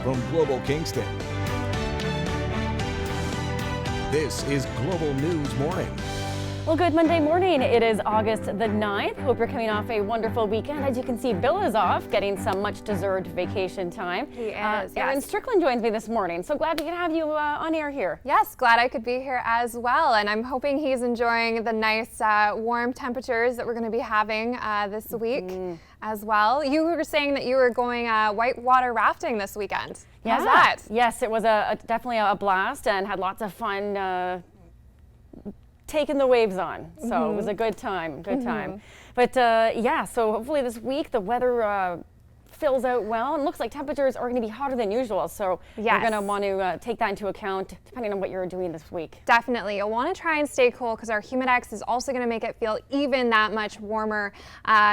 from Global Kingston. This is Global News Morning. Well, good Monday morning. It is August the 9th. Hope you're coming off a wonderful weekend. As you can see, Bill is off, getting some much-deserved vacation time. He is, yes. Erin Strickland joins me this morning. So glad we can have you on air here. Yes, glad I could be here as well. And I'm hoping he's enjoying the nice warm temperatures that we're going to be having this week as well. You were saying that you were going whitewater rafting this weekend. How's that? Yes, it was definitely a blast and had lots of fun taking the waves on. So it was a good time, But so hopefully this week the weather fills out well, and looks like temperatures are going to be hotter than usual. So you're going to want to take that into account depending on what you're doing this week. Definitely. You'll want to try and stay cool because our Humidex is also going to make it feel even that much warmer.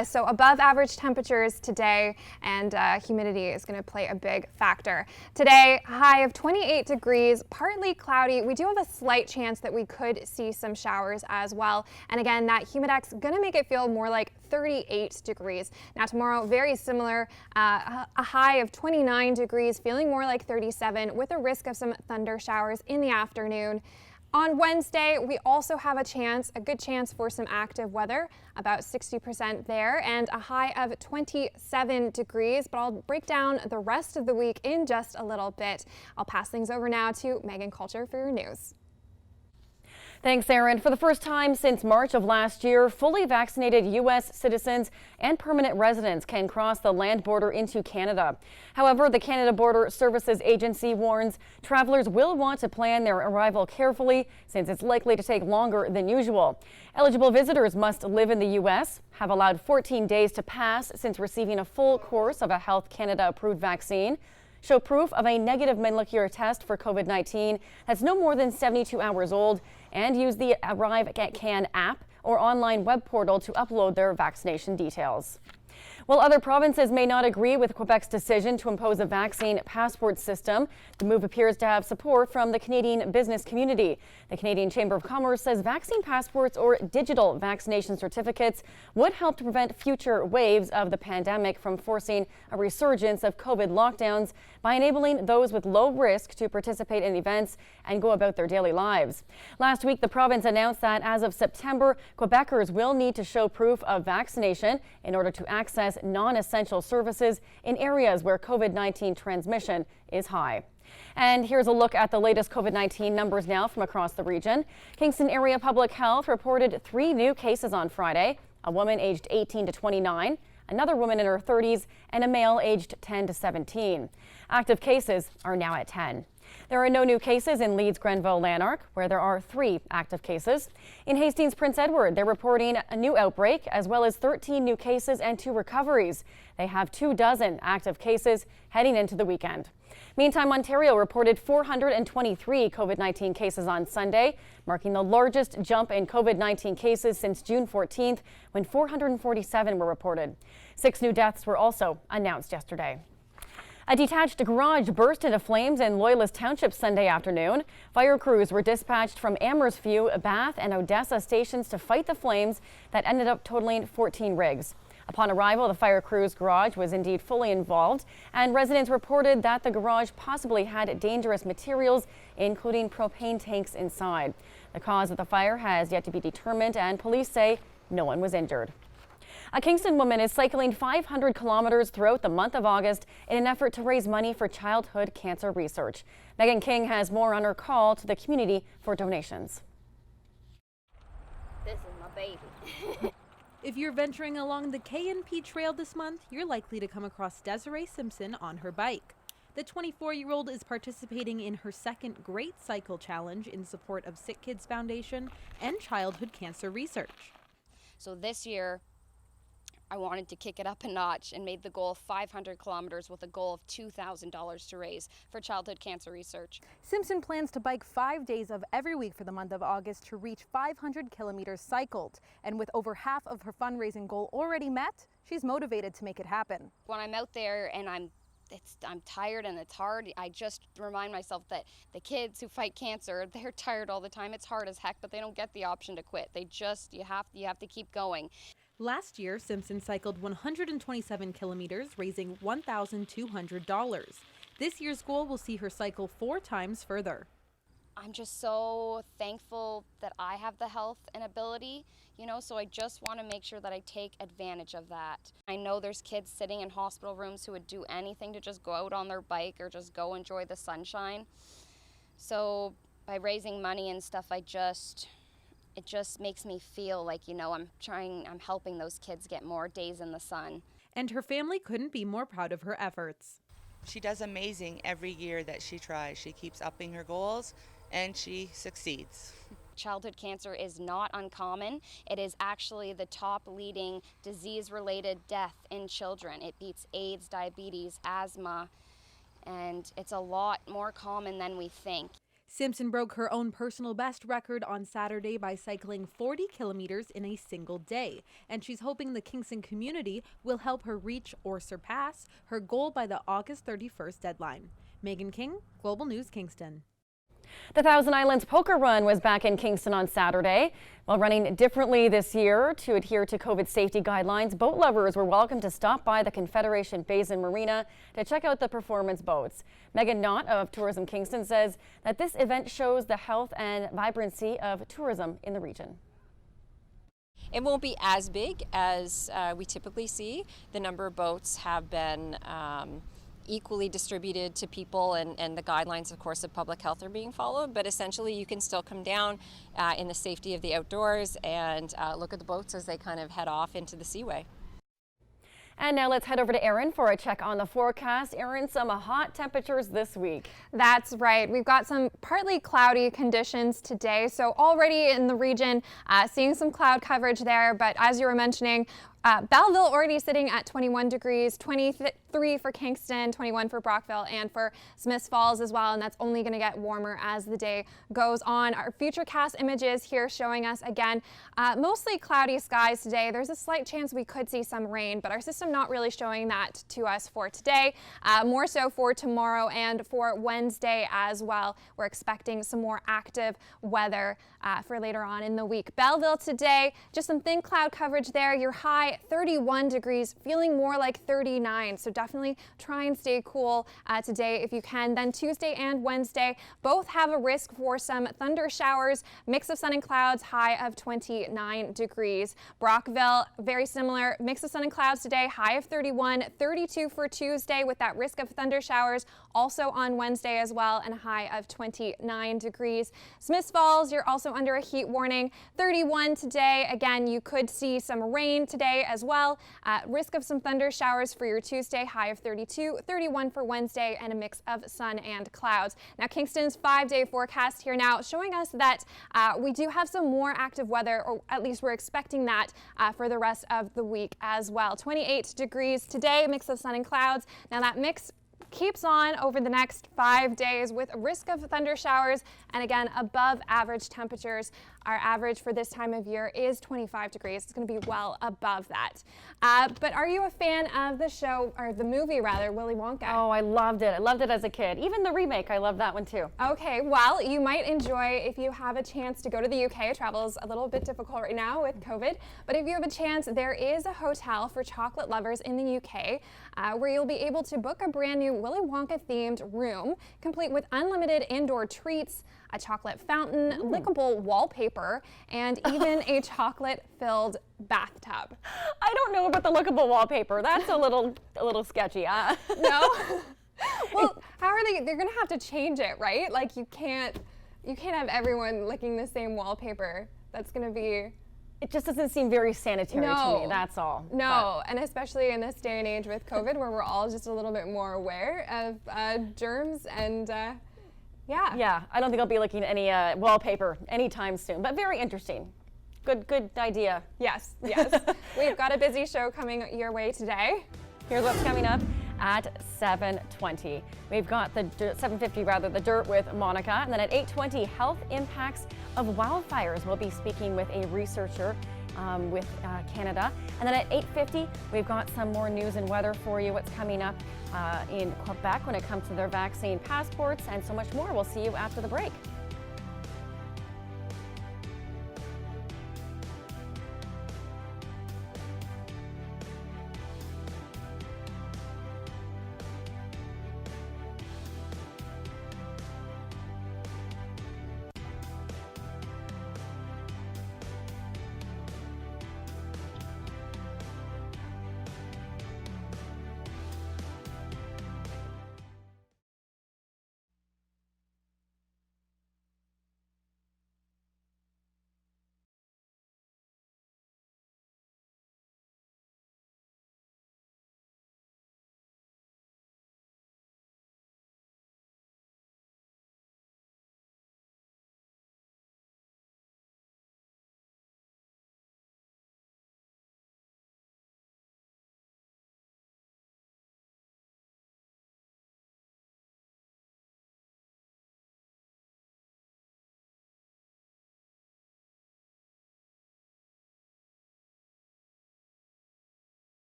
So above average temperatures today, and humidity is going to play a big factor. Today, high of 28 degrees, partly cloudy. We do have a slight chance that we could see some showers as well. And again, that Humidex is going to make it feel more like 38 degrees. Now tomorrow, very similar, a high of 29 degrees, feeling more like 37 with a risk of some thunder showers in the afternoon. On Wednesday, we also have a good chance for some active weather, about 60% there, and a high of 27 degrees, but I'll break down the rest of the week in just a little bit. I'll pass things over now to Megan Coulter for your news. Thanks, Erin. For the first time since March of last year, fully vaccinated U.S. citizens and permanent residents can cross the land border into Canada. However, the Canada Border Services Agency warns travelers will want to plan their arrival carefully since it's likely to take longer than usual. Eligible visitors must live in the U.S., have allowed 14 days to pass since receiving a full course of a Health Canada approved vaccine, show proof of a negative molecular test for COVID-19 that's no more than 72 hours old, and use the Arrive at Can app or online web portal to upload their vaccination details. While other provinces may not agree with Quebec's decision to impose a vaccine passport system, the move appears to have support from the Canadian business community. The Canadian Chamber of Commerce says vaccine passports or digital vaccination certificates would help to prevent future waves of the pandemic from forcing a resurgence of COVID lockdowns by enabling those with low risk to participate in events and go about their daily lives. Last week, the province announced that as of September, Quebecers will need to show proof of vaccination in order to access non-essential services in areas where COVID-19 transmission is high. And here's a look at the latest COVID-19 numbers now from across the region. Kingston Area Public Health reported 3 new cases on Friday, a woman aged 18 to 29, another woman in her 30s, and a male aged 10 to 17. Active cases are now at 10. There are no new cases in Leeds, Grenville, Lanark, where there are 3 active cases. In Hastings, Prince Edward, they're reporting a new outbreak, as well as 13 new cases and 2 recoveries. They have 24 active cases heading into the weekend. Meantime, Ontario reported 423 COVID-19 cases on Sunday, marking the largest jump in COVID-19 cases since June 14th, when 447 were reported. 6 new deaths were also announced yesterday. A detached garage burst into flames in Loyalist Township Sunday afternoon. Fire crews were dispatched from Amherstview, Bath, and Odessa stations to fight the flames that ended up totaling 14 rigs. Upon arrival, the fire crew's garage was indeed fully involved, and residents reported that the garage possibly had dangerous materials, including propane tanks inside. The cause of the fire has yet to be determined, and police say no one was injured. A Kingston woman is cycling 500 kilometers throughout the month of August in an effort to raise money for childhood cancer research. Megan King has more on her call to the community for donations. This is my baby. If you're venturing along the K&P Trail this month, you're likely to come across Desiree Simpson on her bike. The 24-year-old is participating in her second Great Cycle Challenge in support of Sick Kids Foundation and childhood cancer research. So this year, I wanted to kick it up a notch and made the goal of 500 kilometers with a goal of $2,000 to raise for childhood cancer research. Simpson plans to bike 5 days of every week for the month of August to reach 500 kilometers cycled. And with over half of her fundraising goal already met, she's motivated to make it happen. When I'm out there and I'm tired and it's hard, I just remind myself that the kids who fight cancer, they're tired all the time. It's hard as heck, but they don't get the option to quit. You have to keep going. Last year, Simpson cycled 127 kilometers, raising $1,200. This year's goal will see her cycle 4 times further. I'm just so thankful that I have the health and ability, so I just want to make sure that I take advantage of that. I know there's kids sitting in hospital rooms who would do anything to just go out on their bike or just go enjoy the sunshine. So by raising money and stuff, it just makes me feel like, I'm helping those kids get more days in the sun. And her family couldn't be more proud of her efforts. She does amazing every year that she tries. She keeps upping her goals and she succeeds. Childhood cancer is not uncommon. It is actually the top leading disease-related death in children. It beats AIDS, diabetes, asthma, and it's a lot more common than we think. Simpson broke her own personal best record on Saturday by cycling 40 kilometers in a single day, and she's hoping the Kingston community will help her reach or surpass her goal by the August 31st deadline. Megan King, Global News, Kingston. The Thousand Islands Poker Run was back in Kingston on Saturday. While running differently this year to adhere to COVID safety guidelines, boat lovers were welcome to stop by the Confederation Basin Marina to check out the performance boats. Megan Knott of Tourism Kingston says that this event shows the health and vibrancy of tourism in the region. It won't be as big as we typically see. The number of boats have been equally distributed to people, and the guidelines, of course, of public health are being followed, but essentially you can still come down in the safety of the outdoors and look at the boats as they kind of head off into the seaway. And now let's head over to Erin for a check on the forecast. Erin, some hot temperatures this week. That's right. We've got some partly cloudy conditions today. So already in the region, seeing some cloud coverage there. But as you were mentioning, Belleville already sitting at 21 degrees, 23 for Kingston, 21 for Brockville, and for Smiths Falls as well. And that's only going to get warmer as the day goes on. Our Futurecast images here showing us again mostly cloudy skies today. There's a slight chance we could see some rain, but our system not really showing that to us for today. More so for tomorrow and for Wednesday as well. We're expecting some more active weather for later on in the week. Belleville today, just some thin cloud coverage there. Your high 31 degrees, feeling more like 39. So definitely try and stay cool today if you can. Then Tuesday and Wednesday both have a risk for some thunder showers, mix of sun and clouds, high of 29 degrees. Brockville, very similar, mix of sun and clouds today, high of 31, 32 for Tuesday with that risk of thunder showers also on Wednesday as well, and a high of 29 degrees. Smiths Falls, you're also under a heat warning, 31 today. Again, you could see some rain today as well. Risk of some thunder showers for your Tuesday, high of 32, 31 for Wednesday, and a mix of sun and clouds. Now, Kingston's 5-day forecast here now showing us that we do have some more active weather, or at least we're expecting that for the rest of the week as well. 28 degrees today, mix of sun and clouds. Now that mix keeps on over the next 5 days with a risk of thunder showers and again above average temperatures. Our average for this time of year is 25 degrees. It's going to be well above that. But are you a fan of the show, or the movie rather, Willy Wonka? Oh, I loved it. I loved it as a kid. Even the remake, I love that one too. Okay, well, you might enjoy if you have a chance to go to the UK. Travel is a little bit difficult right now with COVID, but if you have a chance, there is a hotel for chocolate lovers in the UK where you'll be able to book a brand new Willy Wonka themed room, complete with unlimited indoor treats, a chocolate fountain, lickable wallpaper, and even a chocolate-filled bathtub. I don't know about the lookable wallpaper. That's a little sketchy. No? Well, how are they? They're gonna have to change it, right? Like you can't have everyone licking the same wallpaper. That's gonna be. It just doesn't seem very sanitary to me, that's all. No, and especially in this day and age with COVID where we're all just a little bit more aware of germs and yeah. Yeah, I don't think I'll be looking at any wallpaper anytime soon, but very interesting. Good idea. Yes, yes. We've got a busy show coming your way today. Here's what's coming up at 7:20. We've got the 7:50 rather, the Dirt with Monica, and then at 8:20, health impacts of wildfires. We'll be speaking with a researcher with Canada. And then at 8:50, we've got some more news and weather for you, what's coming up in Quebec when it comes to their vaccine passports and so much more. We'll see you after the break.